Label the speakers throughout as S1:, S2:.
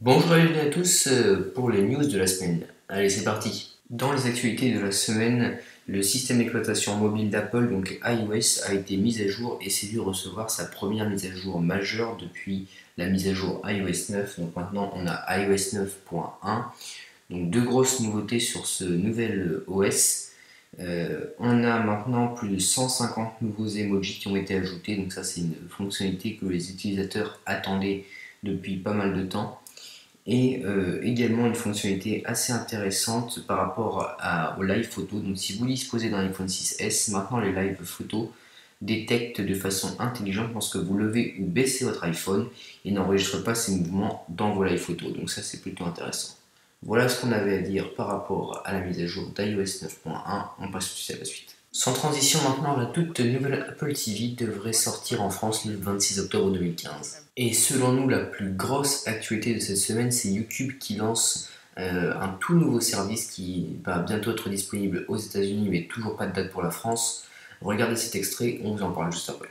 S1: Bonjour et bienvenue à tous pour les news de la semaine. Allez, c'est parti. Dans les actualités de la semaine, le système d'exploitation mobile d'Apple, donc iOS, a été mis à jour et s'est dû recevoir sa première mise à jour majeure depuis la mise à jour iOS 9. Donc maintenant, on a iOS 9.1. Donc deux grosses nouveautés sur ce nouvel OS. On a maintenant plus de 150 nouveaux emojis qui ont été ajoutés. Donc ça, c'est une fonctionnalité que les utilisateurs attendaient depuis pas mal de temps. Et également une fonctionnalité assez intéressante par rapport au live photo. Donc si vous disposez d'un iPhone 6S, maintenant les live photos détectent de façon intelligente lorsque vous levez ou baissez votre iPhone et n'enregistre pas ces mouvements dans vos live photos. Donc ça, c'est plutôt intéressant. Voilà ce qu'on avait à dire par rapport à la mise à jour d'iOS 9.1. On passe tout de suite à la suite. Sans transition maintenant, la toute nouvelle Apple TV devrait sortir en France le 26 octobre 2015. Et selon nous, la plus grosse actualité de cette semaine, c'est YouTube qui lance un tout nouveau service qui va bientôt être disponible aux États-Unis, mais toujours pas de date pour la France. Regardez cet extrait, on vous en parle juste après.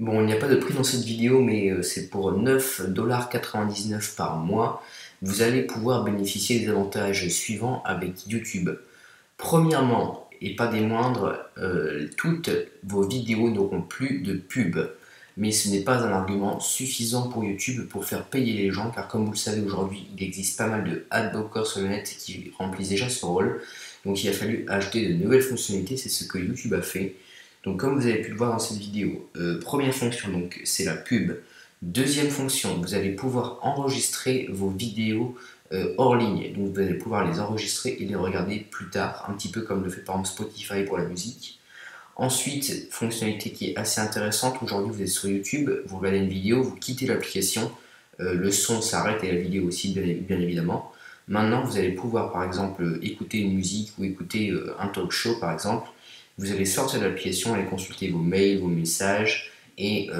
S1: Bon, il n'y a pas de prix dans cette vidéo, mais c'est pour 9,99$ par mois. Vous allez pouvoir bénéficier des avantages suivants avec YouTube. Premièrement, et pas des moindres, toutes vos vidéos n'auront plus de pub. Mais ce n'est pas un argument suffisant pour YouTube pour faire payer les gens, car comme vous le savez aujourd'hui, il existe pas mal de adblockers sur le net qui remplissent déjà ce rôle. Donc il a fallu ajouter de nouvelles fonctionnalités, c'est ce que YouTube a fait. Donc comme vous avez pu le voir dans cette vidéo, première fonction, donc c'est la pub. Deuxième fonction, vous allez pouvoir enregistrer vos vidéos hors ligne. Donc vous allez pouvoir les enregistrer et les regarder plus tard, un petit peu comme le fait par exemple Spotify pour la musique. Ensuite, fonctionnalité qui est assez intéressante, aujourd'hui vous êtes sur YouTube, vous regardez une vidéo, vous quittez l'application, le son s'arrête et la vidéo aussi bien évidemment. Maintenant vous allez pouvoir par exemple écouter une musique ou écouter un talk show par exemple. Vous allez sortir de l'application, aller consulter vos mails, vos messages et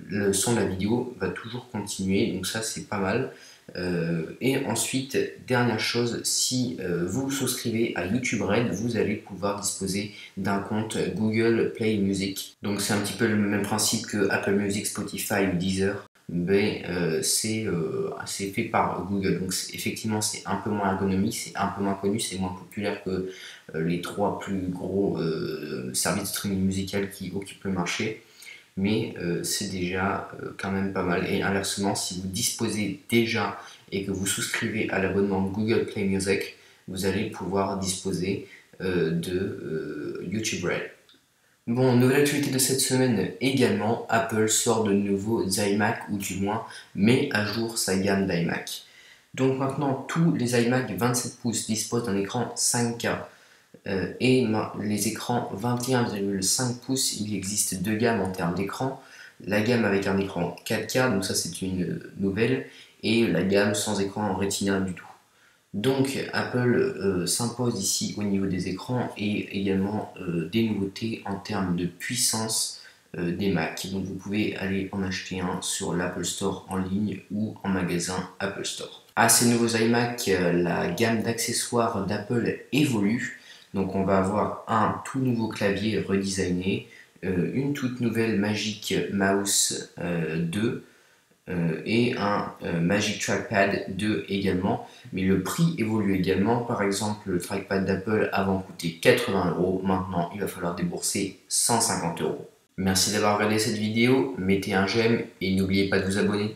S1: le son de la vidéo va toujours continuer, donc ça c'est pas mal. Et ensuite, dernière chose, si vous souscrivez à YouTube Red, vous allez pouvoir disposer d'un compte Google Play Music. Donc c'est un petit peu le même principe que Apple Music, Spotify ou Deezer, mais c'est fait par Google. Donc effectivement c'est un peu moins ergonomique, c'est un peu moins connu, c'est moins populaire que les trois plus gros services de streaming musical qui occupent le marché. Mais c'est déjà quand même pas mal. Et inversement, si vous disposez déjà et que vous souscrivez à l'abonnement Google Play Music, vous allez pouvoir disposer de YouTube Red. Bon, nouvelle actualité de cette semaine également, Apple sort de nouveaux iMac, ou du moins met à jour sa gamme d'iMac. Donc maintenant, tous les iMac 27 pouces disposent d'un écran 5K. Et les écrans 21,5 pouces, il existe deux gammes en termes d'écran. La gamme avec un écran 4K, donc ça c'est une nouvelle, et la gamme sans écran en Retina du tout. Donc Apple s'impose ici au niveau des écrans et également des nouveautés en termes de puissance des Mac. Donc vous pouvez aller en acheter un sur l'Apple Store en ligne ou en magasin Apple Store. À ces nouveaux iMac, la gamme d'accessoires d'Apple évolue. Donc on va avoir un tout nouveau clavier redesigné, une toute nouvelle Magic Mouse 2 et un Magic Trackpad 2 également. Mais le prix évolue également. Par exemple, le trackpad d'Apple avant coûtait 80€, maintenant il va falloir débourser 150€. Merci d'avoir regardé cette vidéo, mettez un j'aime et n'oubliez pas de vous abonner.